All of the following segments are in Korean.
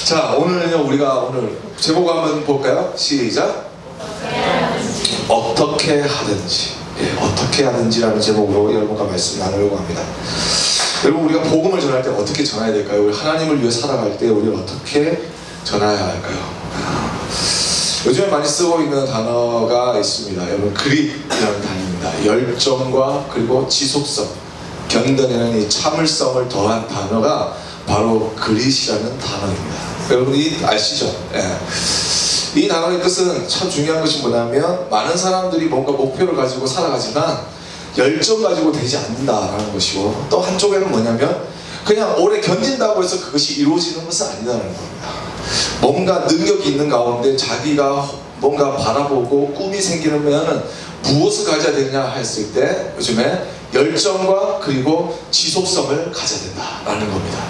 자, 오늘은요, 오늘 제목 한번 볼까요? 시작. 어떻게 하든지. 어떻게 하든지라는 제목으로 여러분과 말씀 나누려고 합니다. 여러분, 우리가 복음을 전할 때 어떻게 전해야 될까요? 우리 하나님을 위해 살아갈 때 우리가 어떻게 전해야 할까요? 요즘에 많이 쓰고 있는 단어가 있습니다. 여러분, 그릿이라는 단어입니다. 열정과 그리고 지속성, 견뎌내는 이 참을성을 더한 단어가 바로 그릿이라는 단어입니다. 여러분이 아시죠? 이 단어의 뜻은 참 중요한 것이 뭐냐면, 많은 사람들이 뭔가 목표를 가지고 살아가지만 열정 가지고 되지 않는다라는 것이고, 또 한쪽에는 뭐냐면 그냥 오래 견딘다고 해서 그것이 이루어지는 것은 아니다라는 겁니다. 뭔가 능력이 있는 가운데 자기가 뭔가 바라보고 꿈이 생기면 무엇을 가져야 되냐 했을 때, 요즘에 열정과 그리고 지속성을 가져야 된다라는 겁니다.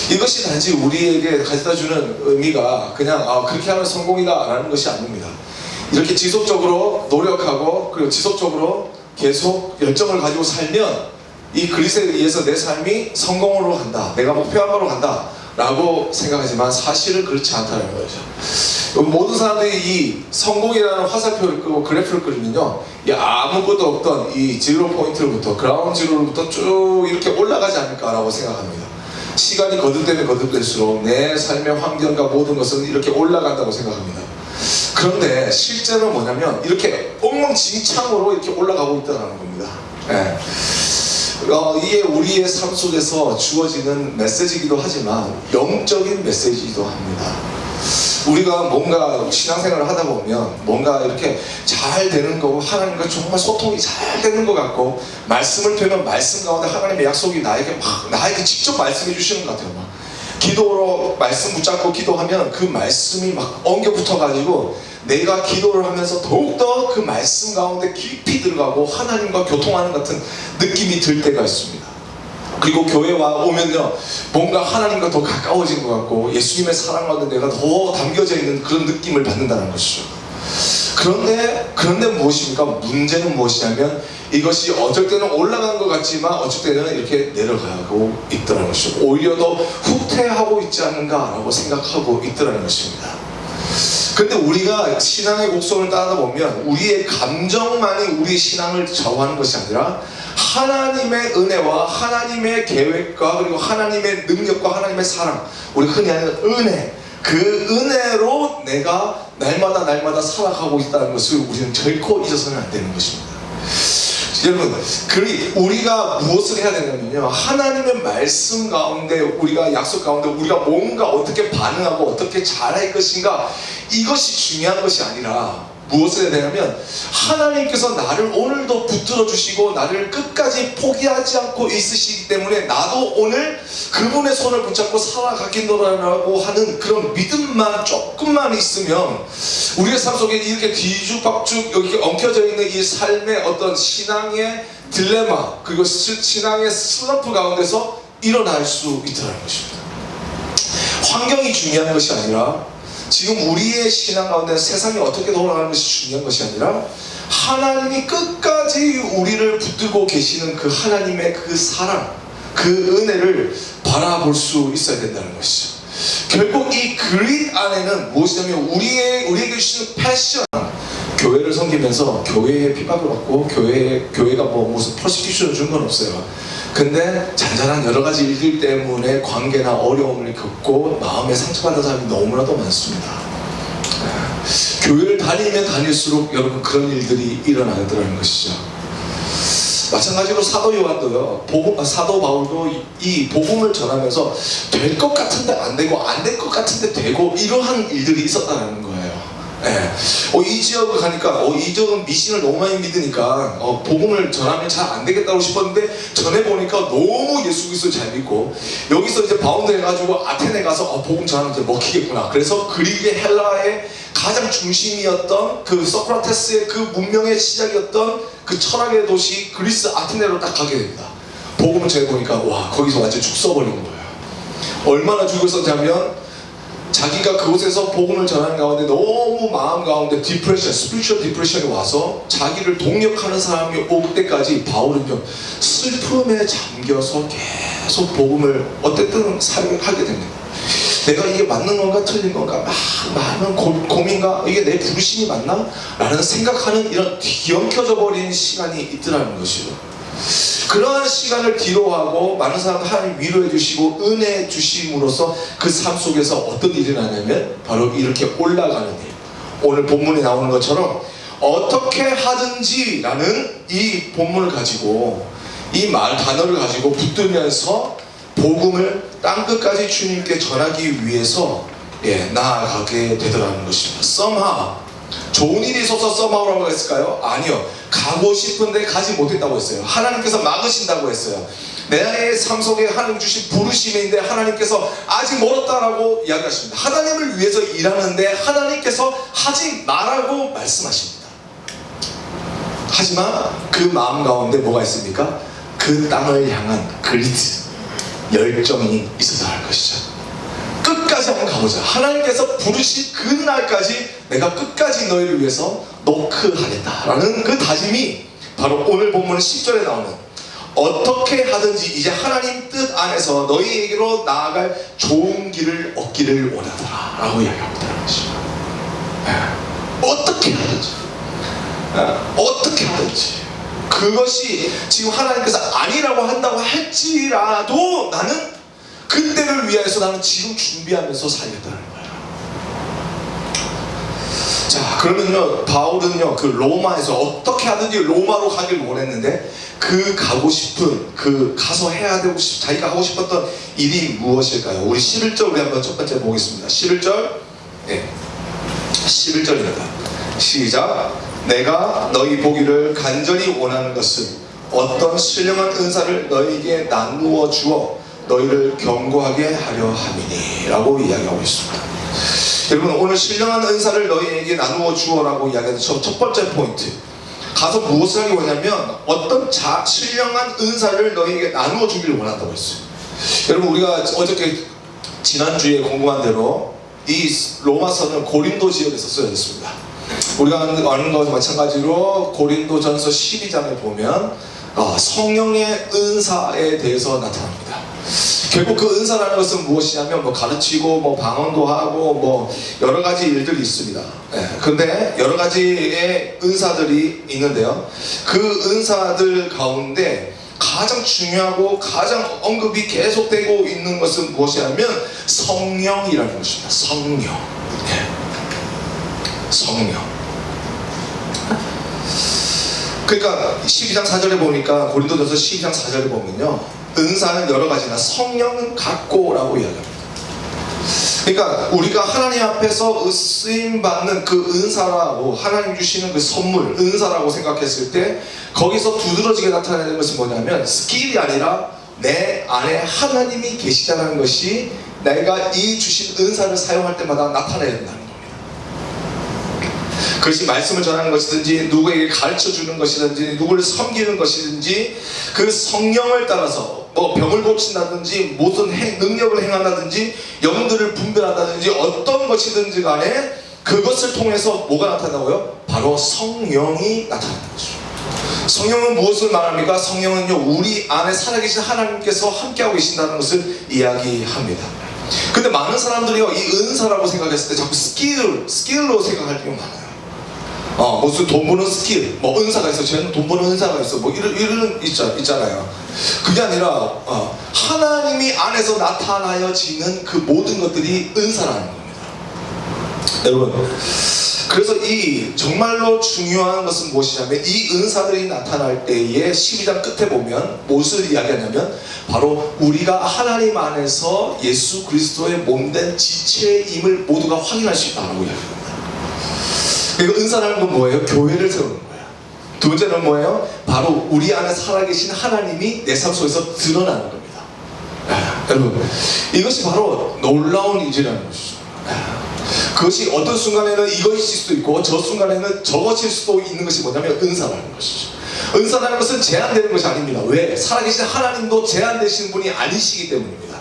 이것이 단지 우리에게 가져다주는 의미가 그냥 그렇게 하면 성공이다 라는 것이 아닙니다. 이렇게 지속적으로 노력하고 그리고 지속적으로 계속 열정을 가지고 살면 이 그릿에 의해서 내 삶이 성공으로 간다, 내가 목표한 바로 간다 라고 생각하지만 사실은 그렇지 않다는 거죠. 모든 사람들이 이 성공이라는 화살표를 끄고 그래프를 그리면요, 아무것도 없던 이 제로 포인트로부터, 그라운드 제로로부터 쭉 이렇게 올라가지 않을까라고 생각합니다. 시간이 거듭되면 거듭될수록 내 삶의 환경과 모든 것은 이렇게 올라간다고 생각합니다. 그런데 실제는 뭐냐면 이렇게 엉망진창으로 이렇게 올라가고 있다는 겁니다. 이게 우리의 삶 속에서 주어지는 메시지이기도 하지만 영적인 메시지이기도 합니다. 우리가 뭔가 신앙생활을 하다 보면 뭔가 이렇게 잘 되는 거고, 하나님과 정말 소통이 잘 되는 것 같고, 말씀을 펴면 말씀 가운데 하나님의 약속이 나에게 직접 말씀해 주시는 것 같아요. 기도로 말씀 붙잡고 기도하면 그 말씀이 엉겨 붙어가지고 내가 기도를 하면서 더욱더 그 말씀 가운데 깊이 들어가고 하나님과 교통하는 같은 느낌이 들 때가 있습니다. 그리고 교회 오면요, 뭔가 하나님과 더 가까워진 것 같고 예수님의 사랑 가운데 내가 더 담겨져 있는 그런 느낌을 받는다는 것이죠. 그런데 무엇입니까? 문제는 무엇이냐면 이것이 어쩔 때는 올라간 것 같지만 어쩔 때는 이렇게 내려가고 있더라는 것이죠. 오히려 더 후퇴하고 있지 않는가라고 생각하고 있더라는 것입니다. 근데 우리가 신앙의 곡선을 따르다 보면 우리의 감정만이 우리의 신앙을 좌우하는 것이 아니라 하나님의 은혜와 하나님의 계획과 그리고 하나님의 능력과 하나님의 사랑, 우리 흔히 하는 은혜, 그 은혜로 내가 날마다 살아가고 있다는 것을 우리는 결코 잊어서는 안 되는 것입니다. 여러분, 우리가 무엇을 해야 되냐면요, 하나님의 말씀 가운데, 우리가 약속 가운데 우리가 뭔가 어떻게 반응하고 어떻게 잘할 것인가, 이것이 중요한 것이 아니라 무엇을 해야 되냐면, 하나님께서 나를 오늘도 붙들어 주시고 나를 끝까지 포기하지 않고 있으시기 때문에 나도 오늘 그분의 손을 붙잡고 살아가겠노라고 하는 그런 믿음만 조금만 있으면 우리의 삶 속에 이렇게 뒤죽박죽 이렇게 엉켜져 있는 이 삶의 어떤 신앙의 딜레마, 그리고 신앙의 슬럼프 가운데서 일어날 수 있다는 것입니다. 환경이 중요한 것이 아니라, 지금 우리의 신앙 가운데 세상이 어떻게 돌아가는 것이 중요한 것이 아니라 하나님이 끝까지 우리를 붙들고 계시는 그 하나님의 그 사랑, 그 은혜를 바라볼 수 있어야 된다는 것이죠. 결국 이 그릿 안에는 무엇이냐면 우리에게 주시는 패션, 교회를 섬기면서 교회에 핍박을 받고 교회가 무슨 프로시큐션을 준 건 없어요. 근데 잔잔한 여러 가지 일들 때문에 관계나 어려움을 겪고 마음에 상처받는 사람이 너무나도 많습니다. 교회를 다니면 다닐수록 여러분 그런 일들이 일어나더라는 것이죠. 마찬가지로 사도 요한도요, 사도 바울도 이 복음을 전하면서 될 것 같은데 안 되고 안 될 것 같은데 되고 이러한 일들이 있었다는 거예요. 이 지역을 가니까 이 지역은 미신을 너무 많이 믿으니까 복음을 전하면 잘 안 되겠다고 싶었는데 전해보니까 너무 예수 그리스도를 잘 믿고, 여기서 이제 바운드 해가지고 아테네 가서 복음 전하면 이제 먹히겠구나. 그래서 그리스의 헬라의 가장 중심이었던 그 소크라테스의 그 문명의 시작이었던 그 철학의 도시 그리스 아테네로 딱 가게 됩니다. 복음을 전해보니까 거기서 완전 죽 써버리는 거예요. 얼마나 죽을 썼냐면, 자기가 그곳에서 복음을 전하는 가운데 너무 마음 가운데 스피리추얼 디프레션이 와서 자기를 동력하는 사람이 올 때까지 바울은 좀 슬픔에 잠겨서 계속 복음을 어쨌든 사용하게 됩니다. 내가 이게 맞는 건가 틀린 건가 많은 고민과 이게 내 부르심이 맞나? 라는 생각하는 이런 뒤엉켜져 버린 시간이 있더라는 것이죠. 그러한 시간을 뒤로하고 많은 사람들 하나님 위로해 주시고 은혜 주심으로써 그 삶 속에서 어떤 일이 일어나냐면 바로 이렇게 올라가는 일. 오늘 본문에 나오는 것처럼 어떻게 하든지 라는 이 본문을 가지고 이 말 단어를 가지고 붙들면서 복음을 땅끝까지 주님께 전하기 위해서 나아가게 되더라는 것입니다. somehow 좋은 일이 있어서 somehow라고 했을까요? 아니요. 가고 싶은데 가지 못했다고 했어요. 하나님께서 막으신다고 했어요. 내 삶 속에 하나님 주신 부르심인데 하나님께서 아직 멀었다라고 이야기하십니다. 하나님을 위해서 일하는데 하나님께서 하지 말라고 말씀하십니다. 하지만 그 마음 가운데 뭐가 있습니까? 그 땅을 향한 그리트, 열정이 있어서 할 것이죠. 끝까지 한번 가보자. 하나님께서 부르신 그날까지 내가 끝까지 너희를 위해서 노크하겠다라는 그 다짐이 바로 오늘 본문 10절에 나오는 어떻게 하든지 이제 하나님 뜻 안에서 너희에게로 나아갈 좋은 길을 얻기를 원하더라 라고 이야기합니다. 어떻게 하든지 어떻게 하든지 그것이 지금 하나님께서 아니라고 한다고 할지라도 나는 그때를 위해서 나는 지금 준비하면서 살겠다는 거예요. 자, 그러면요 바울은요 그 로마에서 어떻게 하든지 로마로 가길 원했는데 그 가고 싶은 그 가서 해야 되고 자기가 하고 싶었던 일이 무엇일까요? 우리 11절 우리 한번 첫 번째 보겠습니다. 11절 11절입니다. 시작. 내가 너희 보기를 간절히 원하는 것은 어떤 신령한 은사를 너희에게 나누어 주어 너희를 견고하게 하려 함이니 라고 이야기하고 있습니다. 여러분 오늘 신령한 은사를 너희에게 나누어 주어라고 이야기하는 첫 번째 포인트, 가서 무엇을 하기 원하냐면 어떤 신령한 은사를 너희에게 나누어 주기를 원한다고 했어요. 여러분 우리가 어저께 지난주에 공부한 대로 이 로마서는 고린도 지역에서 쓰여졌습니다. 우리가 아는 것과 마찬가지로 고린도전서 12장에 보면 성령의 은사에 대해서 나타납니다. 결국 그 은사라는 것은 무엇이냐면 가르치고 방언도 하고 여러 가지 일들이 있습니다. 그런데 여러 가지의 은사들이 있는데요. 그 은사들 가운데 가장 중요하고 가장 언급이 계속되고 있는 것은 무엇이냐면 성령이라는 것입니다. 성령. 그러니까 12장 4절에 보니까 고린도전서 12장 4절에 보면요 은사는 여러 가지나 성령은 같고라고 이야기합니다. 그러니까 우리가 하나님 앞에서 쓰임받는 그 은사라고 하나님 주시는 그 선물 은사라고 생각했을 때 거기서 두드러지게 나타나는 것은 뭐냐면 스킬이 아니라 내 안에 하나님이 계시다는 것이 내가 이 주신 은사를 사용할 때마다 나타나야 된다는 겁니다. 그것이 말씀을 전하는 것이든지 누구에게 가르쳐주는 것이든지 누구를 섬기는 것이든지 그 성령을 따라서 병을 고친다든지 무슨 능력을 행한다든지 영들을 분별한다든지 어떤 것이든지 간에 그것을 통해서 뭐가 나타나고요? 바로 성령이 나타나는 것이죠. 성령은 무엇을 말합니까? 성령은요 우리 안에 살아계신 하나님께서 함께하고 계신다는 것을 이야기합니다. 근데 많은 사람들이요 이 은사라고 생각했을 때 자꾸 스킬로 생각할 때가 많아요. 무슨 돈 버는 스킬, 은사가 있어. 쟤는 돈 버는 은사가 있어. 이런 있잖아요. 그게 아니라 하나님이 안에서 나타나여지는 그 모든 것들이 은사라는 겁니다. 여러분, 그래서 이 정말로 중요한 것은 무엇이냐면 이 은사들이 나타날 때에 12장 끝에 보면 무엇을 이야기하냐면 바로 우리가 하나님 안에서 예수 그리스도의 몸된 지체임을 모두가 확인할 수 있다고 이야기합니다. 그리고 은사라는 건 뭐예요? 교회를 세우는 거예요. 두 번째는 뭐예요? 바로 우리 안에 살아계신 하나님이 내 삶 속에서 드러나는 겁니다. 여러분 이것이 바로 놀라운 일이라는 것이죠. 그것이 어떤 순간에는 이것일 수도 있고 저 순간에는 저것일 수도 있는 것이 뭐냐면 은사라는 것이죠. 은사라는 것은 제한되는 것이 아닙니다. 왜? 살아계신 하나님도 제한되시는 분이 아니시기 때문입니다.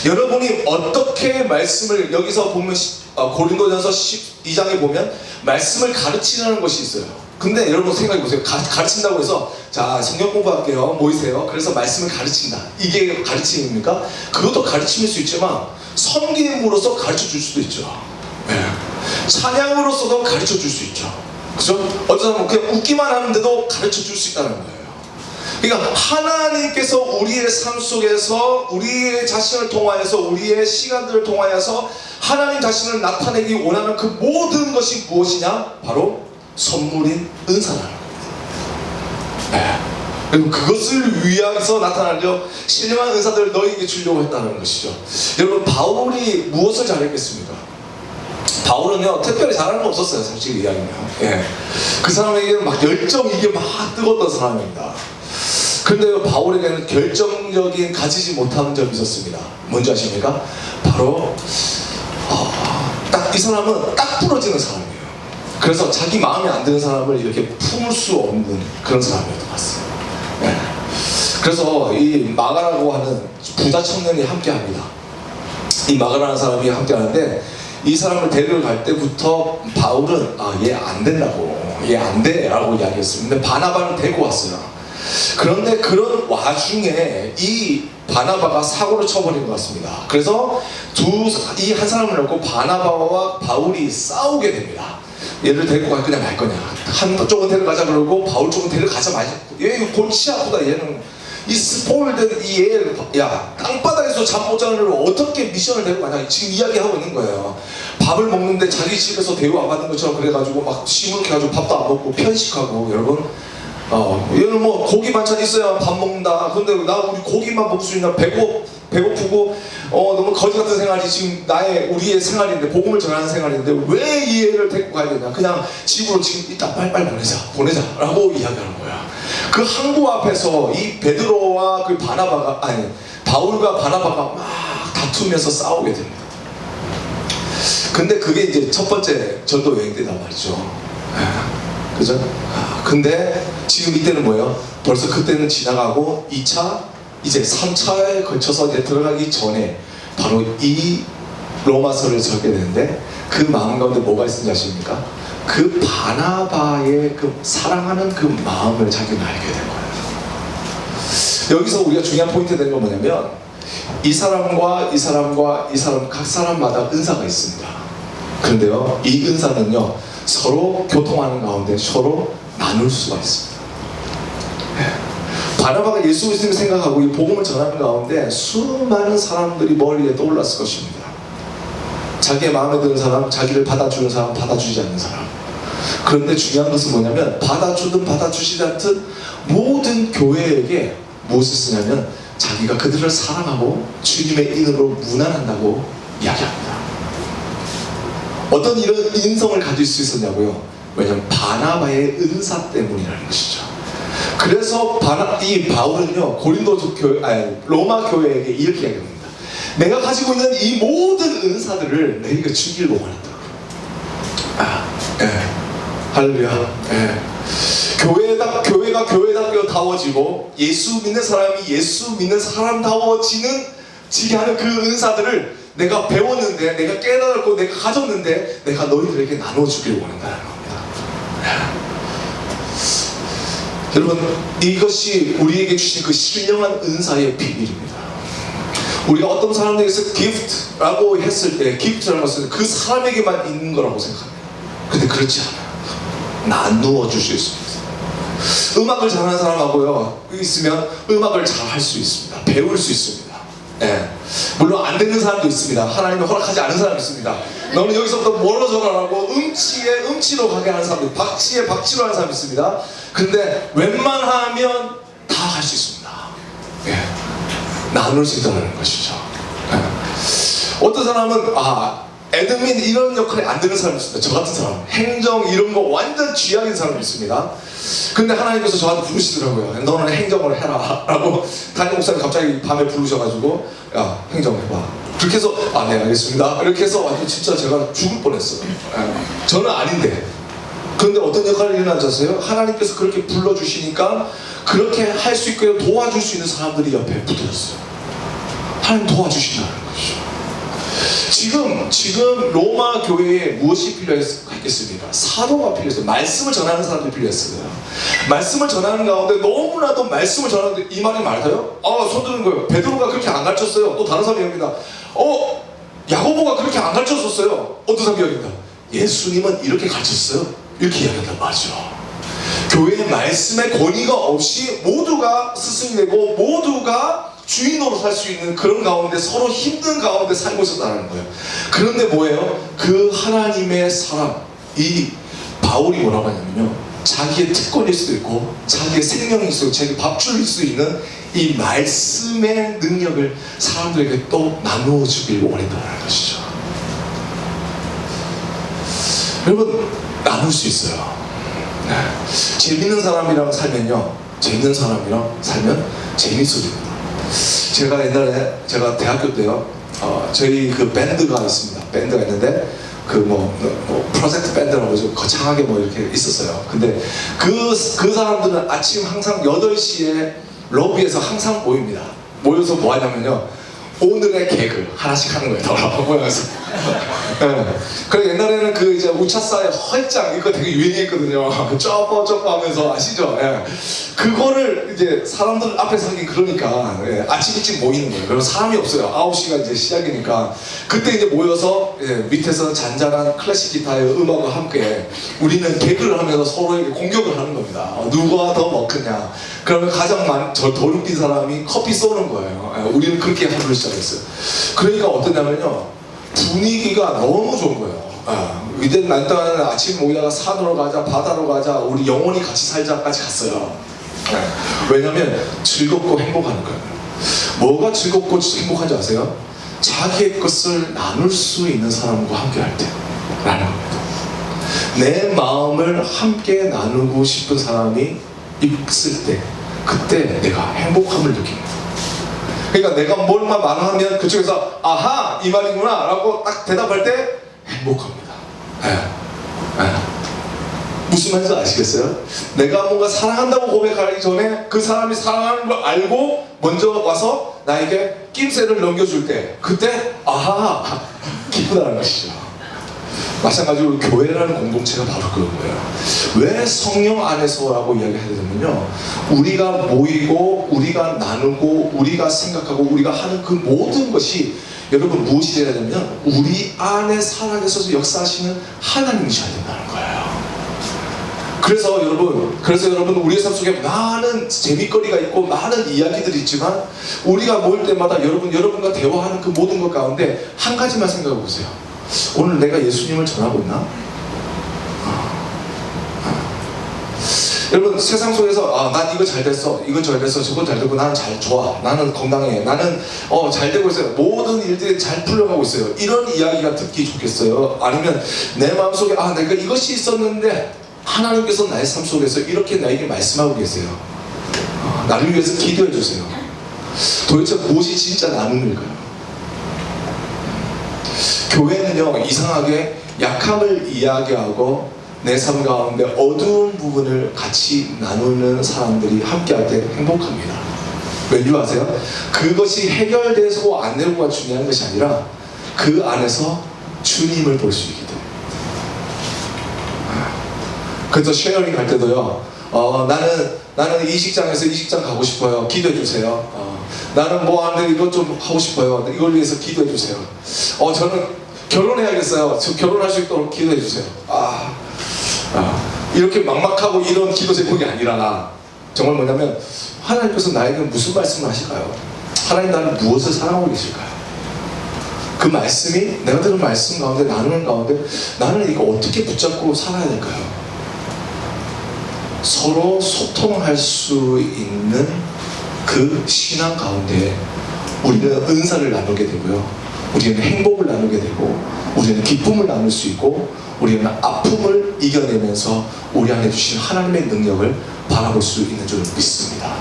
여러분이 어떻게 말씀을 여기서 보면 고린도전서 12장에 보면 말씀을 가르치라는 것이 있어요. 근데 여러분 생각해 보세요. 가르친다고 해서 자 성경 공부할게요 모이세요. 그래서 말씀을 가르친다. 이게 가르침입니까? 그것도 가르침일 수 있지만 섬김으로써 가르쳐 줄 수도 있죠. 네. 찬양으로서도 가르쳐 줄 수 있죠. 그죠? 어떤 사람은 그냥 웃기만 하는데도 가르쳐 줄 수 있다는 거예요. 그러니까 하나님께서 우리의 삶 속에서 우리의 자신을 통하여서 우리의 시간들을 통하여서 하나님 자신을 나타내기 원하는 그 모든 것이 무엇이냐? 바로 선물인 은사라는 겁니다. 네. 그리고 그것을 위해서 나타나려 신령한 은사들을 너희에게 주려고 했다는 것이죠. 여러분 바울이 무엇을 잘했겠습니까? 바울은요 특별히 잘하는 거 없었어요. 솔직히 이야기하면. 예. 그 사람에게는 막 열정 이게 막 뜨거웠던 사람입니다. 그런데 바울에게는 결정적인 가지지 못하는 점이 있었습니다. 뭔지 아십니까? 바로 딱 이 사람은 딱 부러지는 사람이에요. 그래서 자기 마음에 안 드는 사람을 이렇게 품을 수 없는 그런 사람이었던 것 같습니다. 네. 그래서 이 마가라고 하는 부자 청년이 함께합니다. 이 마가라는 사람이 함께하는데 이 사람을 데리러 갈 때부터 바울은 얘 안 된다고 얘 안 돼 라고 이야기했습니다. 근데 바나바는 데리고 왔어요. 그런데 그런 와중에 이 바나바가 사고를 쳐버린 것 같습니다. 그래서 이 한 사람을 놓고 바나바와 바울이 싸우게 됩니다. 얘를 데리고 갈 거냐 말 거냐. 한쪽은 데려가자 그러고 바울 쪽은 데려가자 말자. 얘 골치 아프다. 얘는 이 스포일된 야 땅바닥에서 잠 못 자는 애를 어떻게 미션을 데려가냐 지금 이야기하고 있는 거예요. 밥을 먹는데 자기 집에서 대우 안 받는 것처럼 그래가지고 막 시무룩해가지고 밥도 안 먹고 편식하고. 여러분 얘는 뭐 고기 반찬 있어야 밥 먹는다. 근데 나 우리 고기만 먹을 수 있나 배고프고 너무 거지 같은 생활이 지금 우리의 생활인데 복음을 전하는 생활인데 왜 이 애를 데리고 가야 되냐. 그냥 집으로 지금 이따 빨리 보내자 라고 이야기하는 거야. 그 항구 앞에서 이 베드로와 그 바울과 바나바가 막 다투면서 싸우게 됩니다. 근데 그게 이제 첫 번째 전도 여행 때단 말이죠. 그죠? 근데 지금 이때는 뭐예요? 벌써 그때는 지나가고 2차 이제 3차에 걸쳐서 이제 들어가기 전에 바로 이 로마서를 적게 되는데 그 마음 가운데 뭐가 있는지 아십니까? 그 바나바의 그 사랑하는 그 마음을 자기는 알게 된 거예요. 여기서 우리가 중요한 포인트 되는 건 뭐냐면 이 사람과 이 사람과 이 사람 각 사람마다 은사가 있습니다. 그런데요 이 은사는요 서로 교통하는 가운데 서로 나눌 수가 있습니다. 바나바가 예수 그리스도를 생각하고 이 복음을 전하는 가운데 수많은 사람들이 머리에 떠올랐을 것입니다. 자기의 마음에 드는 사람, 자기를 받아주는 사람, 받아주지 않는 사람. 그런데 중요한 것은 뭐냐면 받아주든 받아주시지 않든 모든 교회에게 무엇을 쓰냐면 자기가 그들을 사랑하고 주님의 인으로 문안한다고 이야기합니다. 어떤 이런 인성을 가질 수 있었냐고요? 왜냐하면 바나바의 은사 때문이라는 것이죠. 그래서 이 바울은요 로마 교회에게 이렇게 이야기합니다. 내가 가지고 있는 이 모든 은사들을 너희가 주기를 원한다. 할렐루야. 교회가 교회답게 다워지고 예수 믿는 사람이 예수 믿는 사람다워지게 하는 그 은사들을 내가 배웠는데 내가 깨달았고 내가 가졌는데 내가 너희들에게 나눠주길 원한다는 겁니다. 여러분 이것이 우리에게 주신 그 신령한 은사의 비밀입니다. 우리가 어떤 사람에게서 기프트라고 했을 때 기프트라는 것은 그 사람에게만 있는 거라고 생각합니다. 근데 그렇지 않아요. 나누어 줄 수 있습니다. 음악을 잘하는 사람하고요 있으면 음악을 잘 할 수 있습니다. 배울 수 있습니다. 물론 안 되는 사람도 있습니다. 하나님이 허락하지 않은 사람이 있습니다. 너는 여기서부터 멀어져라라고 음치로 가게 하는 사람도 박치로 하는 사람이 있습니다. 근데 웬만하면 다 할 수 있습니다. 나눌 수 있다는 것이죠. 어떤 사람은 애드민 이런 역할이 안 되는 사람이 있습니다. 저 같은 사람 행정 이런 거 완전 쥐약인 사람이 있습니다. 근데 하나님께서 저한테 부르시더라고요. 너는 행정을 해라 라고 담임 목사님 갑자기 밤에 부르셔가지고 야 행정해봐. 그렇게 해서 네 알겠습니다 이렇게 해서 완전 진짜 제가 죽을 뻔했어요. 저는 아닌데. 그런데 어떤 역할을 일어나지 아세요? 하나님께서 그렇게 불러주시니까 그렇게 할 수 있고 도와줄 수 있는 사람들이 옆에 붙어있어요. 하나님 도와주신다는 것이죠. 지금 로마 교회에 무엇이 필요했겠습니까? 사도가 필요했어요. 말씀을 전하는 사람들이 필요했어요. 말씀을 전하는 가운데 너무나도 말씀을 전하는데 이 말이 맞아요? 손 드는 거예요. 베드로가 그렇게 안 가르쳤어요. 또 다른 사람이 얘기합니다. 야고보가 그렇게 안 가르쳤었어요. 어떤 사람이 얘기합니다. 예수님은 이렇게 가르쳤어요. 이렇게 이야기한단 말이죠. 교회의 말씀의 권위가 없이 모두가 스승이 되고 모두가 주인으로 살 수 있는 그런 가운데 서로 힘든 가운데 살고 있었다는 거예요. 그런데 뭐예요? 그 하나님의 사람, 이 바울이 뭐라고 하냐면요, 자기의 특권일 수도 있고 자기의 생명일 수도 있고 자기 밥줄일 수 있는 이 말씀의 능력을 사람들에게 또 나누어 주길 원했다는 것이죠. 여러분, 나눌 수 있어요. 재밌는 사람이랑 살면요, 재밌는 사람이랑 살면 재밌어집니다. 제가 옛날에 제가 대학교 때요, 저희 그 밴드가 있습니다. 밴드가 있는데 그 프로젝트 밴드라고 좀 거창하게 이렇게 있었어요. 근데 그 사람들은 아침 항상 8시에 로비에서 항상 모입니다. 모여서 뭐 하냐면요, 오늘의 개그 하나씩 하는 거예요. 다 모여서. 네. 그리고 옛날에는 그 이제 우차사의 헐짱 이거 되게 유행했거든요. 쪼뽀 하면서 아시죠? 예. 그거를 이제 사람들 앞에서 하긴 그러니까 아침 일찍 모이는 거예요. 그리고 사람이 없어요. 9시가 이제 시작이니까 그때 이제 모여서 밑에서 잔잔한 클래식 기타의 음악과 함께 우리는 개그를 하면서 서로에게 공격을 하는 겁니다. 누가 더 먹느냐. 그러면 가장 더 웃긴 사람이 커피 쏘는 거예요. 우리는 그렇게 하기로 시작했어요. 그러니까 어떠냐면요, 분위기가 너무 좋은 거예요. 이제 난땅은 아침 모이다가 산으로 가자, 바다로 가자, 우리 영원히 같이 살자까지 갔어요. 왜냐면 즐겁고 행복한 거예요. 뭐가 즐겁고 행복한지 아세요? 자기의 것을 나눌 수 있는 사람과 함께 할 때 라는 겁니다. 내 마음을 함께 나누고 싶은 사람이 있을 때, 그때 내가 행복함을 느낍니다. 그러니까 내가 뭘만 말하면 그쪽에서 아하 이 말이구나 라고 딱 대답할 때 행복합니다. 무슨 말인지 아시겠어요? 내가 뭔가 사랑한다고 고백하기 전에 그 사람이 사랑하는 걸 알고 먼저 와서 나에게 낌새를 넘겨줄 때, 그때 아하 기쁘다는 것이죠. 마찬가지로 교회라는 공동체가 바로 그런 거예요. 왜 성령 안에서라고 이야기하게 되면요, 우리가 모이고 우리가 나누고 우리가 생각하고 우리가 하는 그 모든 것이 여러분 무엇이 되어야 되냐면 우리 안에 살아계셔서 역사하시는 하나님이셔야 된다는 거예요. 그래서 여러분 우리의 삶 속에 많은 재미거리가 있고 많은 이야기들이 있지만 우리가 모일 때마다 여러분과 대화하는 그 모든 것 가운데 한 가지만 생각해 보세요. 오늘 내가 예수님을 전하고 있나? 여러분, 세상 속에서 난 이거 잘 됐어, 이건 잘 됐어, 저건 잘 되고 나는 좋아, 나는 건강해, 나는 잘 되고 있어요, 모든 일들이 잘 풀려가고 있어요, 이런 이야기가 듣기 좋겠어요? 아니면 내 마음속에 내가 이것이 있었는데 하나님께서 나의 삶 속에서 이렇게 나에게 말씀하고 계세요, 나를 위해서 기도해 주세요. 도대체 무엇이 진짜 나눔일까요? 교회는요, 이상하게 약함을 이야기하고 내 삶 가운데 어두운 부분을 같이 나누는 사람들이 함께할 때 행복합니다. 왠지 아세요? 그것이 해결돼서 안 되고가 중요한 것이 아니라 그 안에서 주님을 볼 수 있기 때문에. 그래서 쉐어링 할 때도요, 나는 이 직장에서 이 직장 가고 싶어요, 기도해 주세요. 나는 뭐 하는데 이것 좀 하고 싶어요, 이걸 위해서 기도해 주세요. 저는 결혼해야겠어요, 저 결혼할 수 있도록 기도해 주세요. 이렇게 막막하고 이런 기도 제목이 아니라 정말 뭐냐면 하나님께서 나에게 무슨 말씀을 하실까요? 하나님 나를 무엇을 사랑하고 계실까요? 그 말씀이 내가 들은 말씀 가운데 나누는 가운데 나는 이거 어떻게 붙잡고 살아야 될까요? 서로 소통할 수 있는 그 신앙 가운데 우리는 은사를 나누게 되고요, 우리는 행복을 나누게 되고 우리는 기쁨을 나눌 수 있고 우리는 아픔을 이겨내면서 우리 안에 주신 하나님의 능력을 바라볼 수 있는 줄 믿습니다.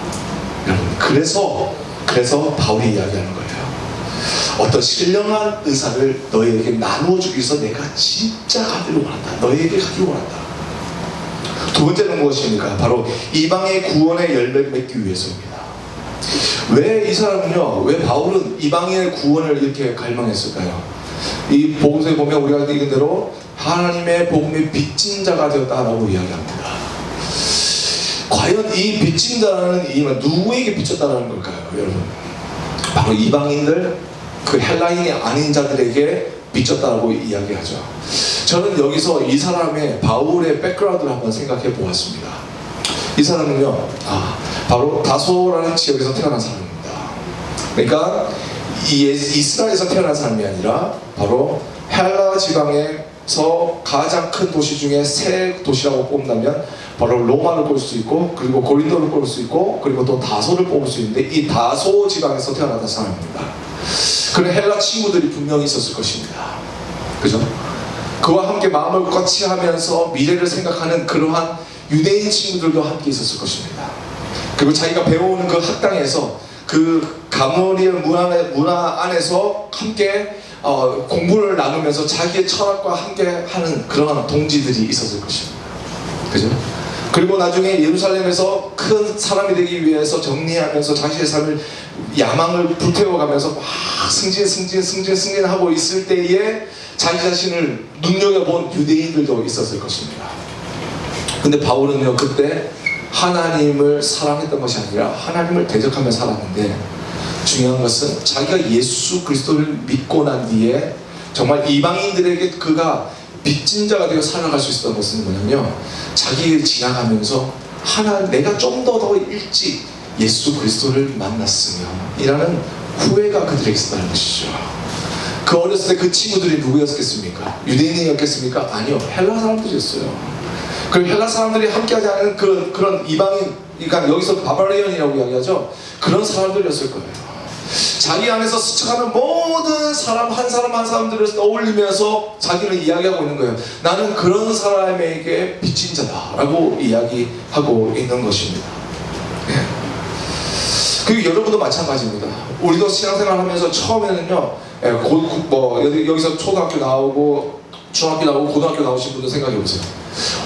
여러분, 그래서 바울이 이야기하는 거예요. 어떤 신령한 은사를 너희에게 나누어 주기 위해서 내가 진짜 가기를 원한다, 너희에게 가기를 원한다. 두 번째는 무엇입니까? 바로 이방의 구원의 열매를 맺기 위해서입니다. 왜 이 사람은요, 왜 바울은 이방의 구원을 이렇게 갈망했을까요? 이 복음서에 보면 우리가 읽은 대로 하나님의 복음의 빚진 자가 되었다라고 이야기합니다. 과연 이 빚진 자라는 이유는 누구에게 빚졌다는 걸까요, 여러분? 바로 이방인들, 그 헬라인이 아닌 자들에게 빚졌다고 이야기하죠. 저는 여기서 이 사람의 바울의 백그라운드를 한번 생각해 보았습니다. 이 사람은요, 바로 다소라는 지역에서 태어난 사람입니다. 그러니까 이스라엘에서 태어난 사람이 아니라 바로 헬라 지방에서 가장 큰 도시 중에 세 도시라고 뽑는다면 바로 로마를 꼽을 수 있고, 그리고 고린도를 꼽을 수 있고, 그리고 또 다소를 뽑을 수 있는데, 이 다소 지방에서 태어난 사람입니다. 그런 헬라 친구들이 분명히 있었을 것입니다. 그죠? 그와 함께 마음을 거치하면서 미래를 생각하는 그러한 유대인 친구들도 함께 있었을 것입니다. 그리고 자기가 배워오는 그 학당에서 그 가모리엘 문화 안에서 함께 공부를 나누면서 자기의 철학과 함께 하는 그런 동지들이 있었을 것입니다. 그죠? 그리고 나중에 예루살렘에서 큰 사람이 되기 위해서 정리하면서 자신의 삶을 야망을 불태워가면서 막 승진하고 있을 때에 자기 자신을 눈여겨본 유대인들도 있었을 것입니다. 근데 바울은요, 그때 하나님을 사랑했던 것이 아니라 하나님을 대적하며 살았는데, 중요한 것은 자기가 예수 그리스도를 믿고 난 뒤에 정말 이방인들에게 그가 빚진 자가 되어 살아갈 수 있었던 것은 뭐냐면, 자기를 지나가면서 내가 좀 더 일찍 예수 그리스도를 만났으면 이라는 후회가 그들에게 있었다는 것이죠. 그 어렸을 때 그 친구들이 누구였겠습니까? 유대인이었겠습니까? 아니요, 헬라 사람들이었어요. 그 헬라 사람들이 함께하지 않은 그런 이방인, 그러니까 여기서 바바리언이라고 이야기하죠. 그런 사람들이었을 거예요. 자기 안에서 스쳐가는 모든 사람 한 사람들을 떠올리면서 자기는 이야기하고 있는 거예요. 나는 그런 사람에게 빚진 자다라고 이야기하고 있는 것입니다. 그리고 여러분도 마찬가지입니다. 우리도 신앙생활 하면서 처음에는요, 여기서 초등학교 나오고 중학교 나오고 고등학교 나오신 분들 생각해 보세요.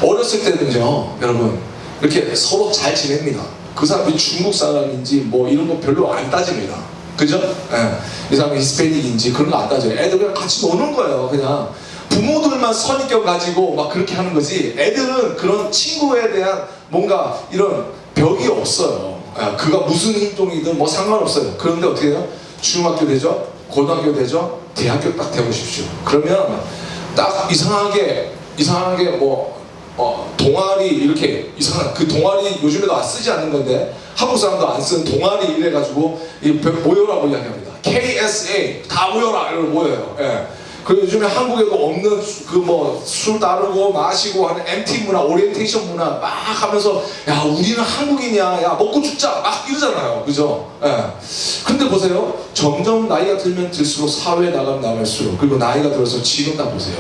어렸을 때는요, 여러분, 이렇게 서로 잘 지냅니다. 그 사람이 중국 사람인지 뭐 이런 거 별로 안 따집니다. 그죠? 이 사람이 히스패닉인지 그런 거 안 따져요. 애들 그냥 같이 노는 거예요. 그냥 부모들만 선입견 가지고 막 그렇게 하는 거지, 애들은 그런 친구에 대한 뭔가 이런 벽이 없어요. 그가 무슨 인종이든 뭐 상관없어요. 그런데 어떻게 해요? 중학교 되죠? 고등학교 되죠? 대학교 딱 되보십시오. 그러면 딱 이상하게 동아리 이렇게 이상한 그 동아리 요즘에도 안 쓰지 않는 건데 한국 사람도 안 쓰는 동아리 이래가지고 모여라고 이야기합니다. KSA 다 모여라 이러고 모여요. 그리고 요즘에 한국에도 없는 술 따르고 마시고 하는 MT 문화, 오리엔테이션 문화 막 하면서 야 우리는 한국인이야, 야 먹고 죽자 막 이러잖아요. 그죠? 근데 보세요. 점점 나이가 들면 들수록 사회에 나갈수록, 그리고 나이가 들어서 지금 다 보세요.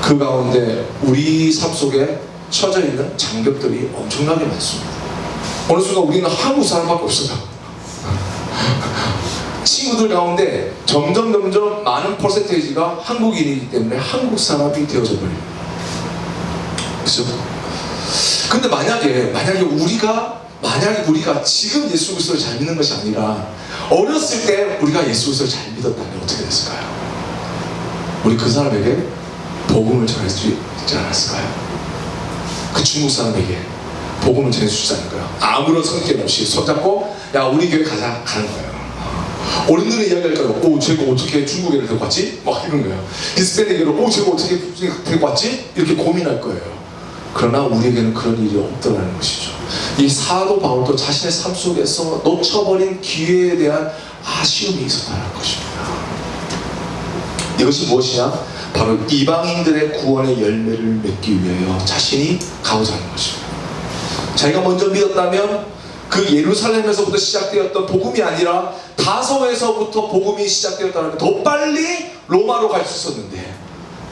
그 가운데 우리 삶 속에 처져 있는 장벽들이 엄청나게 많습니다. 어느 순간 우리는 한국 사람밖에 없어요. 친구들 가운데 점점 많은 퍼센테이지가 한국인이기 때문에 한국 사람이 되어져 버립니다. 그죠? 근데 만약에 우리가 지금 예수 그리스도를 잘 믿는 것이 아니라 어렸을 때 우리가 예수 그리스도를 잘 믿었다면 어떻게 됐을까요? 우리 그 사람에게 복음을 전할 수 있지 않았을까요? 그 중국 사람에게 복음을 전해주지 않을까요? 아무런 선택 없이 손잡고 야 우리 교회 가자 가는 거예요. 어른들은 이야기할까요? 오 쟤가 어떻게 중국애를 데리고 왔지? 막 이런 거예요. 히스패닉애를 오 쟤가 어떻게 데리고 왔지? 이렇게 고민할 거예요. 그러나 우리에게는 그런 일이 없더라는 것이죠. 이 사도 바울도 자신의 삶 속에서 놓쳐버린 기회에 대한 아쉬움이 있었다는 것입니다. 이것이 무엇이냐? 바로 이방인들의 구원의 열매를 맺기 위하여 자신이 가고자 하는 것입니다. 자기가 먼저 믿었다면 그 예루살렘에서부터 시작되었던 복음이 아니라 다소에서부터 복음이 시작되었다면 더 빨리 로마로 갈 수 있었는데,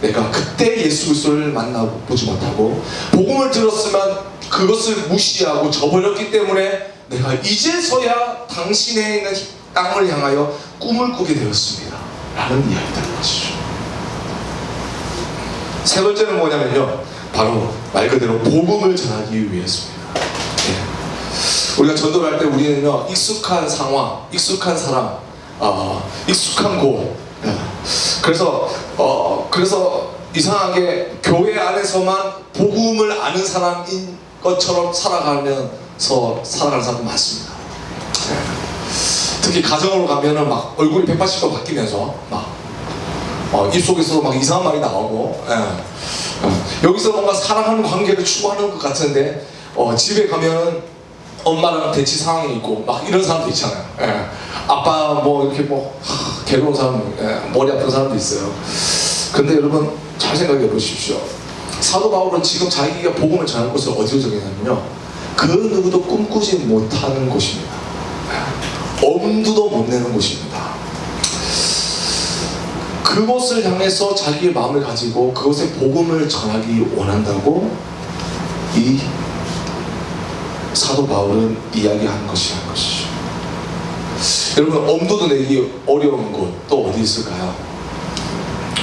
내가 그때 예수 그리스도를 만나보지 못하고 복음을 들었으면 그것을 무시하고 저버렸기 때문에 내가 이제서야 당신에 있는 땅을 향하여 꿈을 꾸게 되었습니다 라는 이야기라는 것이죠. 세 번째는 뭐냐면요, 바로 말 그대로 복음을 전하기 위해서입니다. 우리가 전도를 할 때 우리는요, 익숙한 상황, 익숙한 사람, 익숙한 곳, 그래서 이상하게 교회 안에서만 복음을 아는 사람인 것처럼 살아가면서 살아가는 사람도 많습니다. 특히 가정으로 가면은 막 얼굴이 180도 바뀌면서 막 입속에서 막 이상한 말이 나오고, 여기서 뭔가 사랑하는 관계를 추구하는 것 같은데 집에 가면은 엄마랑 대치 상황이 있고 막 이런 사람도 있잖아요. 아빠 뭐 이렇게 뭐 괴로운 사람, 머리 아픈 사람도 있어요. 근데 여러분 잘 생각해 보십시오. 사도 바울은 지금 자기가 복음을 전할 곳을 어디로 정했냐면요, 그 누구도 꿈꾸지 못하는 곳입니다. 엄두도 못 내는 곳입니다. 그곳을 향해서 자기의 마음을 가지고 그곳에 복음을 전하기 원한다고 이 사도 바울은 이야기하는 것이라는 것이죠. 여러분, 엄두도 내기 어려운 곳 또 어디 있을까요?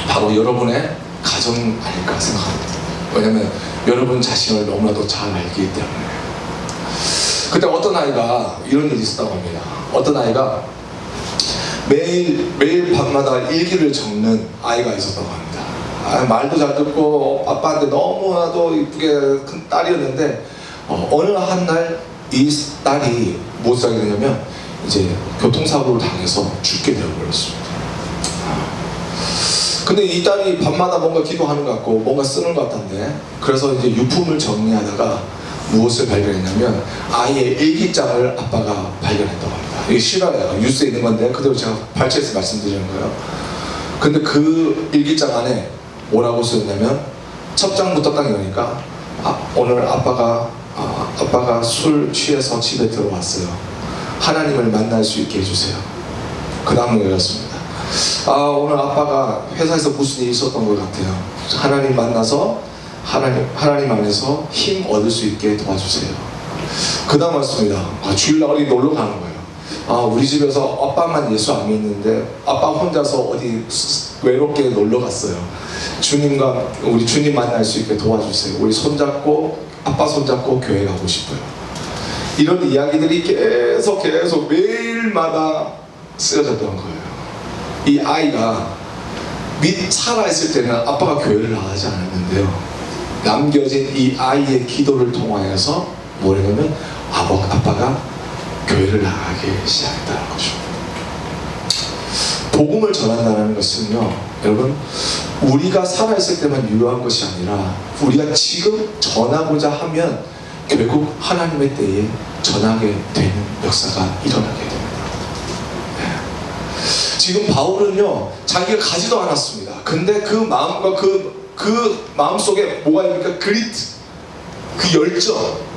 바로 여러분의 가정 아닐까 생각합니다. 왜냐면 여러분 자신을 너무나도 잘 알기 때문에. 그때 어떤 아이가 이런 일이 있었다고 합니다. 어떤 아이가 매일 밤마다 일기를 적는 아이가 있었다고 합니다. 말도 잘 듣고 아빠한테 너무나도 이쁘게 큰 딸이었는데, 어느 한 날 이 딸이 무엇을 하게 되냐면 이제 교통사고를 당해서 죽게 되어버렸습니다. 근데 이 딸이 밤마다 뭔가 기도하는 것 같고 뭔가 쓰는 것 같던데, 그래서 이제 유품을 정리하다가 무엇을 발견했냐면 아이의 일기장을 아빠가 발견했다고 합니다. 이게 실화예요. 뉴스에 있는 건데 그대로 제가 발췌해서 말씀드리는 거예요. 근데 그 일기장 안에 뭐라고 쓰였냐면, 첫 장부터 딱 여니까 오늘 아빠가 술 취해서 집에 들어왔어요. 하나님을 만날 수 있게 해주세요. 그 다음에 열었습니다. 오늘 아빠가 회사에서 무슨 일이 있었던 것 같아요. 하나님 만나서 하나님 안에서 힘 얻을 수 있게 도와주세요. 그 다음 왔습니다. 주일날 어디 놀러 가는 거예요. 우리 집에서 아빠만 예수 안 믿는데 아빠 혼자서 어디 외롭게 놀러 갔어요. 우리 주님 만날 수 있게 도와주세요. 우리 아빠 손잡고 교회 가고 싶어요. 이런 이야기들이 계속 매일마다 쓰여졌던 거예요. 이 아이가 살아있을 때는 아빠가 교회를 나가지 않았는데요, 남겨진 이 아이의 기도를 통하여서 뭐냐면 아빠가 교회를 나가기 시작했다는 거죠. 복음을 전한다는 것은요, 여러분, 우리가 살아있을 때만 유효한 것이 아니라 우리가 지금 전하고자 하면 결국 하나님의 때에 전하게 되는 역사가 일어나게 됩니다. 지금 바울은요, 자기가 가지도 않았습니다. 근데 그 마음과 그 마음 속에 뭐가 있습니까? 그리트, 그 열정.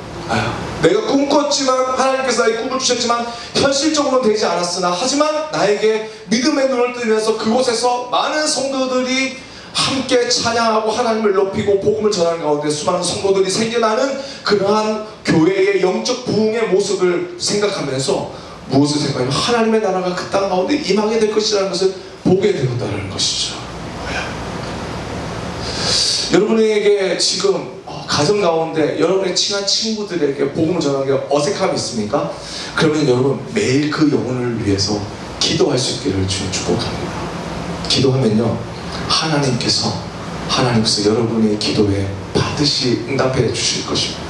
내가 꿈꿨지만 하나님께서 나의 꿈을 주셨지만 현실적으로는 되지 않았으나, 하지만 나에게 믿음의 눈을 뜨면서 그곳에서 많은 성도들이 함께 찬양하고 하나님을 높이고 복음을 전하는 가운데 수많은 성도들이 생겨나는 그러한 교회의 영적 부흥의 모습을 생각하면서 무엇을 생각하면 하나님의 나라가 그 땅 가운데 임하게 될 것이라는 것을 보게 되었다는 것이죠. 여러분에게 지금 가정 가운데 여러분의 친한 친구들에게 복음을 전하는 게 어색함이 있습니까? 그러면 여러분 매일 그 영혼을 위해서 기도할 수 있기를 주님 축복합니다. 기도하면요, 하나님께서 여러분의 기도에 반드시 응답해 주실 것입니다.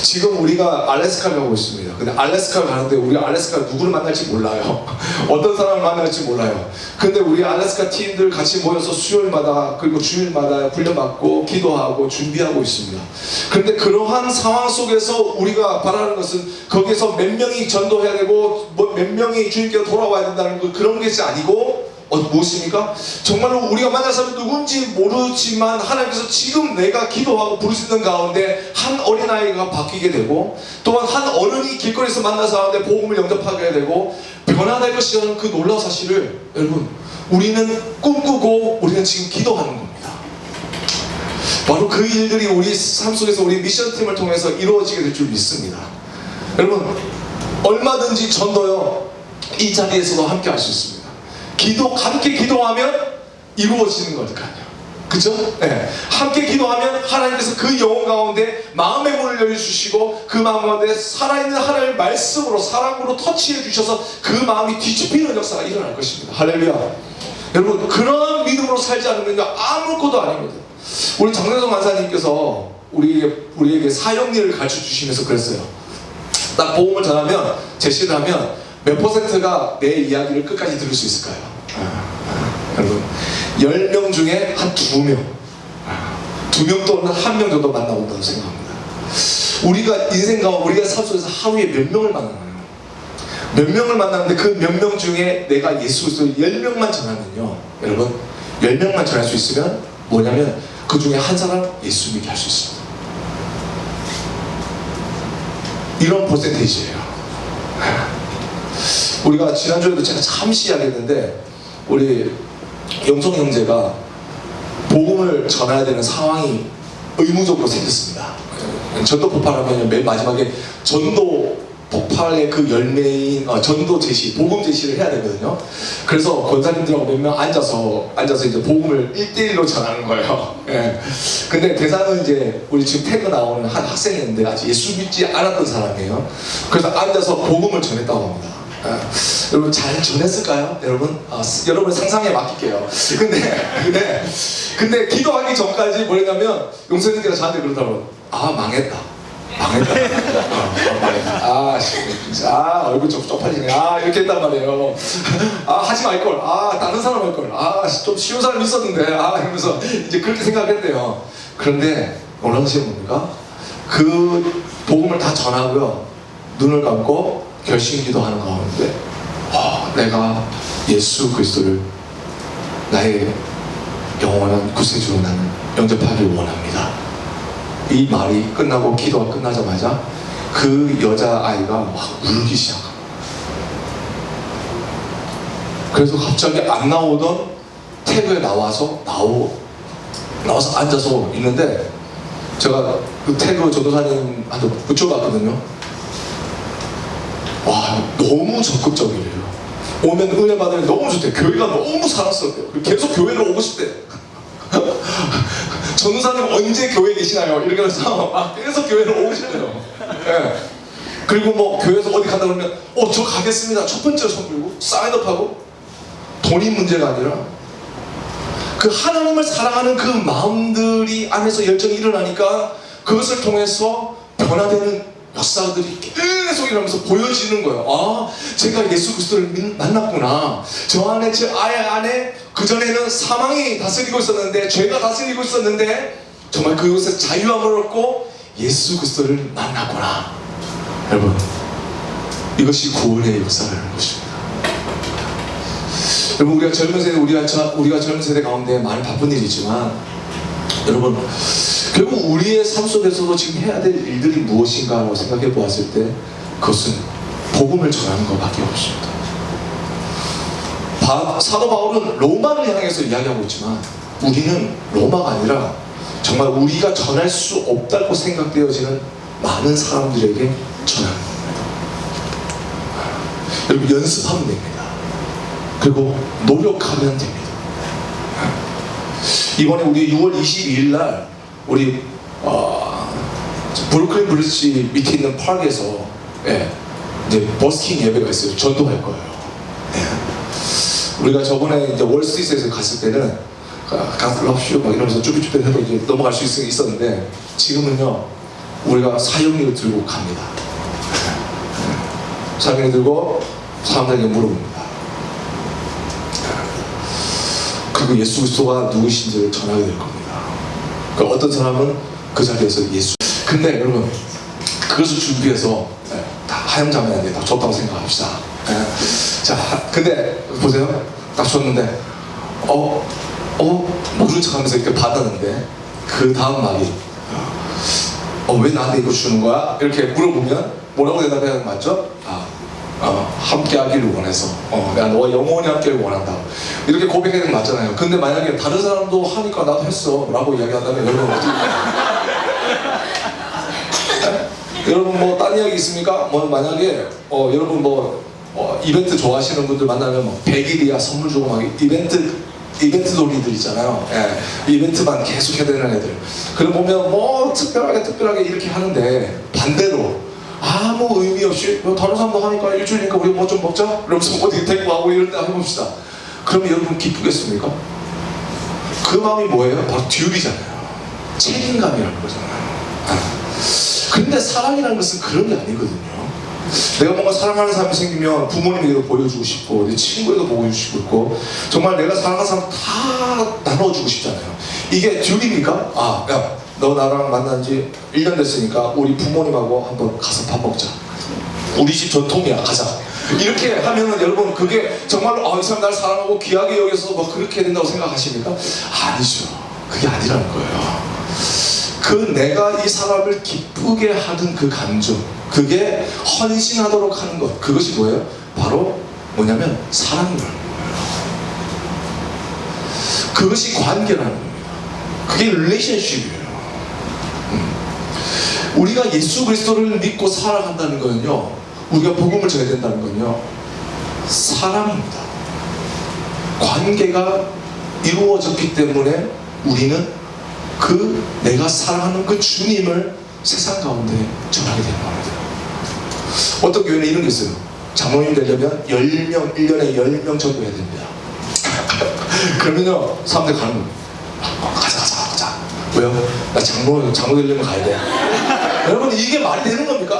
지금 우리가 알래스카를 가고 있습니다. 근데 알래스카를 가는데 우리 알래스카 누구를 만날지 몰라요. 어떤 사람을 만날지 몰라요. 근데 우리 알래스카 팀들 같이 모여서 수요일마다 그리고 주일마다 훈련받고 기도하고 준비하고 있습니다. 그런데 그러한 상황 속에서 우리가 바라는 것은 거기서 몇 명이 전도해야 되고 몇 명이 주님께로 돌아와야 된다는 그런 것이 아니고 무엇입니까? 정말로 우리가 만날 사람이 누군지 모르지만 하나님께서 지금 내가 기도하고 부르시는 가운데 한 어린아이가 바뀌게 되고, 또한 한 어른이 길거리에서 만난 사람한테 복음을 영접하게 되고 변화될 것이라는 그 놀라운 사실을 여러분, 우리는 꿈꾸고 우리는 지금 기도하는 겁니다. 바로 그 일들이 우리 삶 속에서 우리 미션팀을 통해서 이루어지게 될 줄 믿습니다. 여러분, 얼마든지 전도요, 이 자리에서도 함께 할 수 있습니다. 함께 기도하면 이루어지는 거니까요. 그죠? 네. 함께 기도하면 하나님께서 그 영혼 가운데 마음의 문을 열어주시고 그 마음 가운데 살아있는 하나님의 말씀으로 사랑으로 터치해 주셔서 그 마음이 뒤집히는 역사가 일어날 것입니다. 할렐루야. 여러분, 그런 믿음으로 살지 않으면 아무것도 아닙니다. 우리 정대성 간사님께서 우리에게 사형리를 가르쳐 주시면서 그랬어요. 딱 복음을 전하면, 제시를 하면 몇 퍼센트가 내 이야기를 끝까지 들을 수 있을까요? 여러분, 10명 중에 한 2명, 2명 또는 1명 정도 만나본다고 생각합니다. 우리가 인생 가운데, 우리가 삶 속에서 하루에 몇 명을 만나나요? 몇 명을 만나는데 그 몇 명 중에 내가 예수 그리스도를 10명만 전하면요, 여러분, 10명만 전할 수 있으면 뭐냐면 그 중에 한 사람 예수 믿게 할 수 있습니다. 이런 퍼센테이지예요. 우리가 지난주에도 제가 잠시 이야기했는데, 우리 영성 형제가 복음을 전해야 되는 상황이 의무적으로 생겼습니다. 전도 폭발하면 맨 마지막에 전도 폭발의 그 열매인 전도 제시, 복음 제시를 해야 되거든요. 그래서 권사님들하고 몇 명 앉아서 이제 복음을 1대1로 전하는 거예요. 예. 근데 대상은 이제 우리 지금 태그 나오는 한 학생이었는데 아직 예수 믿지 않았던 사람이에요. 그래서 앉아서 복음을 전했다고 합니다. 여러분, 잘 전했을까요? 여러분? 여러분 상상에 맡길게요. 근데 기도하기 전까지 뭐랬냐면 용선님께서 저한테 그러더라고요. 망했다. 얼굴 좀 쪽팔리네. 이렇게 했단 말이에요. 하지 말걸. 다른 사람 할걸. 좀 쉬운 사람 있었는데. 이러면서 이제 그렇게 생각했대요. 그런데 놀라운 것이 뭡니까? 그 복음을 다 전하고요, 눈을 감고 결심 기도하는 가운데 내가 예수 그리스도를 나의 영원한 구세주로 나는 영접하길 원합니다. 이 말이 끝나고 기도가 끝나자마자 그 여자아이가 막 울기 시작합니다. 그래서 갑자기 안 나오던 태그에 나와서 앉아서 있는데, 제가 그 태그 전도사님한테 여쭤봤거든요. 너무 적극적이래요. 오면 은혜 받으면 너무 좋대요. 교회가 너무 사랑스럽대요. 계속 교회를 오고 싶대요. 전도사님 언제 교회에 계시나요? 이렇게 해서 계속 교회를 오고 싶대요. 예. 그리고 뭐 교회에서 어디 간다 그러면 저 가겠습니다. 첫 번째로 손 들고 사인업하고. 돈이 문제가 아니라 그 하나님을 사랑하는 그 마음들이 안에서 열정이 일어나니까 그것을 통해서 변화되는 역사들이 계속 일어나면서 보여지는 거예요. 제가 예수 그리스도를 만났구나. 제 안에 그전에는 사망이 다스리고 있었는데, 죄가 다스리고 있었는데, 정말 그곳에서 자유함을 얻고 예수 그리스도를 만났구나. 여러분, 이것이 구원의 역사라는 것입니다. 여러분, 우리가 젊은 세대 가운데 많은 바쁜 일이지만, 여러분, 결국 우리의 삶 속에서도 지금 해야 될 일들이 무엇인가라고 생각해 보았을 때 그것은 복음을 전하는 것밖에 없습니다. 사도 바울은 로마를 향해서 이야기하고 있지만 우리는 로마가 아니라 정말 우리가 전할 수 없다고 생각되어지는 많은 사람들에게 전하는 겁니다. 여러분, 연습하면 됩니다. 그리고 노력하면 됩니다. 이번에 우리 6월 22일 날 우리 브루클린 브리지 밑에 있는 파크에서 이제 버스킹 예배가 있어요. 전도할 거예요. 우리가 저번에 이제 월스트리트에서 갔을 때는 가슬럽슈 막 이러면서 쭈비쭈비 해도 이제 넘어갈 수 있었는데, 지금은요 우리가 사형리를 들고 갑니다. 사형리 들고 사람들에게 물어봅니다. 그리고 예수 그리스도가 누구신지를 전하게 될 겁니다. 그러니까 어떤 사람은 그 자리에서 예수. 근데 여러분, 그것을 준비해서 다 하염장면에 다 줬다고 생각합시다. 자, 근데 보세요. 딱 줬는데 모른 척하면서 이렇게 받았는데 그 다음 말이 왜 나한테 이거 주는 거야? 이렇게 물어보면 뭐라고 대답해야 하는 거 맞죠? 함께 하기를 원해서 내가 너와 영원히 함께를 원한다, 이렇게 고백해야 되는 거 맞잖아요. 근데 만약에 다른 사람도 하니까 나도 했어 라고 이야기한다면 여러분 어떻게 여러분 뭐 딴 이야기 있습니까? 만약에 여러분 이벤트 좋아하시는 분들 만나면 100일이야 선물 주고 막 이벤트 놀이들 있잖아요. 이벤트만 계속 해야 되는 애들. 그럼 보면 특별하게 이렇게 하는데, 반대로 아무 의미 없이 다른 사람도 하니까 일주일이니까 우리 뭐 좀 먹자? 이러면서 어디 데리고 가고 이럴 때 해봅시다. 그러면 여러분 기쁘겠습니까? 그 마음이 뭐예요? 바로 듀티잖아요. 책임감이라는 거잖아요. 그런데 사랑이라는 것은 그런 게 아니거든요. 내가 뭔가 사랑하는 사람이 생기면 부모님에게도 보여주고 싶고 내 친구에도 보여주고 싶고 정말 내가 사랑하는 사람 다 나눠주고 싶잖아요. 이게 듀티입니까? 야, 너 나랑 만난 지 1년 됐으니까 우리 부모님하고 한번 가서 밥 먹자. 우리 집 전통이야, 가자. 이렇게 하면은 여러분 그게 정말로 이 사람 날 사랑하고 귀하게 여기서 뭐 그렇게 해야 된다고 생각하십니까? 아니죠. 그게 아니라는 거예요. 그 내가 이 사람을 기쁘게 하는 그 감정, 그게 헌신하도록 하는 것, 그것이 뭐예요? 바로 뭐냐면 사랑이라는 거예요. 그것이 관계라는 겁니다. 그게 릴레이션십이에요. 우리가 예수 그리스도를 믿고 살아간다는 거는요, 우리가 복음을 전해야 된다는 건요, 사랑입니다. 관계가 이루어졌기 때문에 우리는 내가 사랑하는 그 주님을 세상 가운데 전하게 되는 겁니다. 어떤 교회는 이런 게 있어요. 장로님 되려면 10명, 1년에 10명 전도해야 됩니다. 그러면요, 사람들 가는 거예요. 가자. 왜요? 나 장로 되려면 가야 돼. 여러분, 이게 말이 되는 겁니까?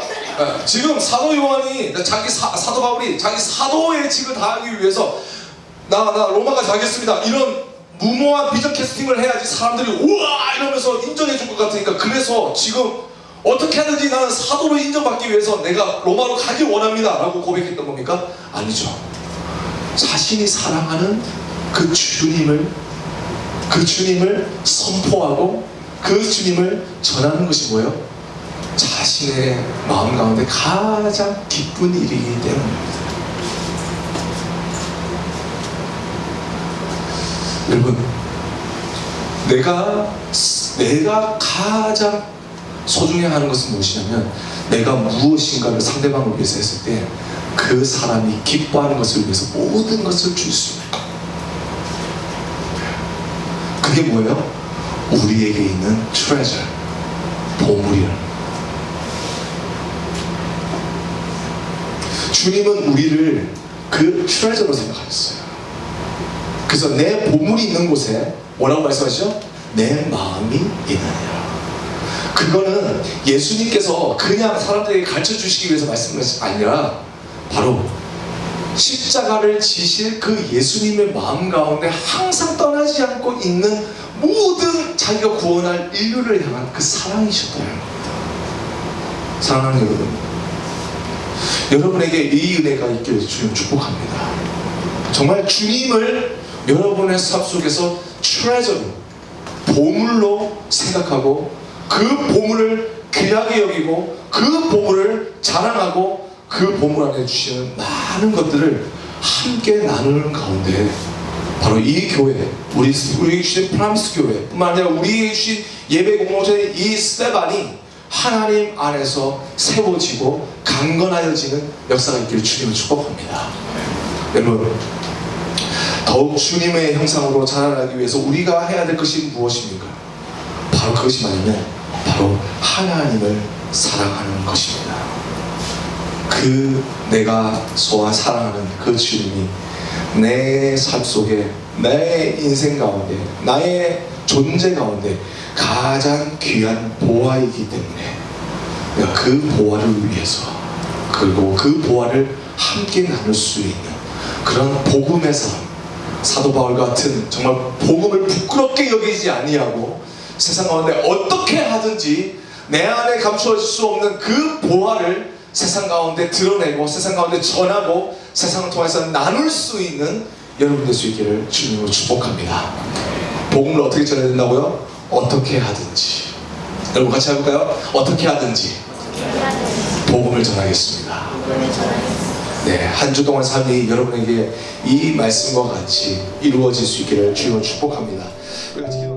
지금 사도 요한이 사도 바울이 자기 사도의 직을 다하기 위해서 나 로마까지 가겠습니다, 이런 무모한 비전 캐스팅을 해야지 사람들이 우와 이러면서 인정해 줄 것 같으니까, 그래서 지금 어떻게 하든지 나는 사도로 인정받기 위해서 내가 로마로 가길 원합니다 라고 고백했던 겁니까? 아니죠. 자신이 사랑하는 그 주님을 선포하고 그 주님을 전하는 것이 뭐예요? 자신의 마음 가운데 가장 기쁜 일이기 때문입니다. 여러분, 내가 가장 소중히 하는 것은 무엇이냐면, 내가 무엇인가를 상대방을 위해서 했을 때 그 사람이 기뻐하는 것을 위해서 모든 것을 줄 수 있는 것. 그게 뭐예요? 우리에게 있는 treasure, 보물이라는 거예요. 주님은 우리를 그 treasure로 생각하셨어요. 그래서 내 보물이 있는 곳에 뭐라고 말씀하시죠? 내 마음이 있느니라. 그거는 예수님께서 그냥 사람들에게 가르쳐 주시기 위해서 말씀하신 것이 아니라 바로 십자가를 지실 그 예수님의 마음 가운데 항상 떠나지 않고 있는 모든 자기가 구원할 인류를 향한 그 사랑이셨다는 겁니다. 사랑하는 여러분, 여러분에게 이 은혜가 있기를 주님 축복합니다. 정말 주님을 여러분의 삶 속에서 트레저로, 보물로 생각하고 그 보물을 귀하게 여기고 그 보물을 자랑하고 그 보물 안에 주시는 많은 것들을 함께 나누는 가운데 바로 이 교회, 우리에게 주신 프라미스 교회 뿐만 아니라 우리에게 주신 예배 공동체의 이 스테반이 하나님 안에서 세워지고 강건하여지는 역사가 있기를 주님을 축복합니다. 여러분, 더욱 주님의 형상으로 자라나기 위해서 우리가 해야 될 것이 무엇입니까? 바로 그것이 뭐냐면 바로 하나님을 사랑하는 것입니다. 내가 사랑하는 그 주님이 내 삶 속에, 내 인생 가운데, 나의 존재 가운데 가장 귀한 보화이기 때문에 내가 그 보화를 위해서, 그리고 그 보화를 함께 나눌 수 있는 그런 복음의 삶, 사도 바울 같은 정말 복음을 부끄럽게 여기지 아니하고 세상 가운데 어떻게 하든지 내 안에 감추어질 수 없는 그 보화를 세상 가운데 드러내고 세상 가운데 전하고 세상을 통해서 나눌 수 있는 여러분 될 수 있기를 주님으로 축복합니다. 복음을 어떻게 전해야 된다고요? 어떻게 하든지. 여러분 같이 해볼까요? 어떻게 하든지 복음을 전하겠습니다. 네, 한 주 동안 삶이 여러분에게 이 말씀과 같이 이루어질 수 있기를 주님으로 축복합니다. 우리 같이 기도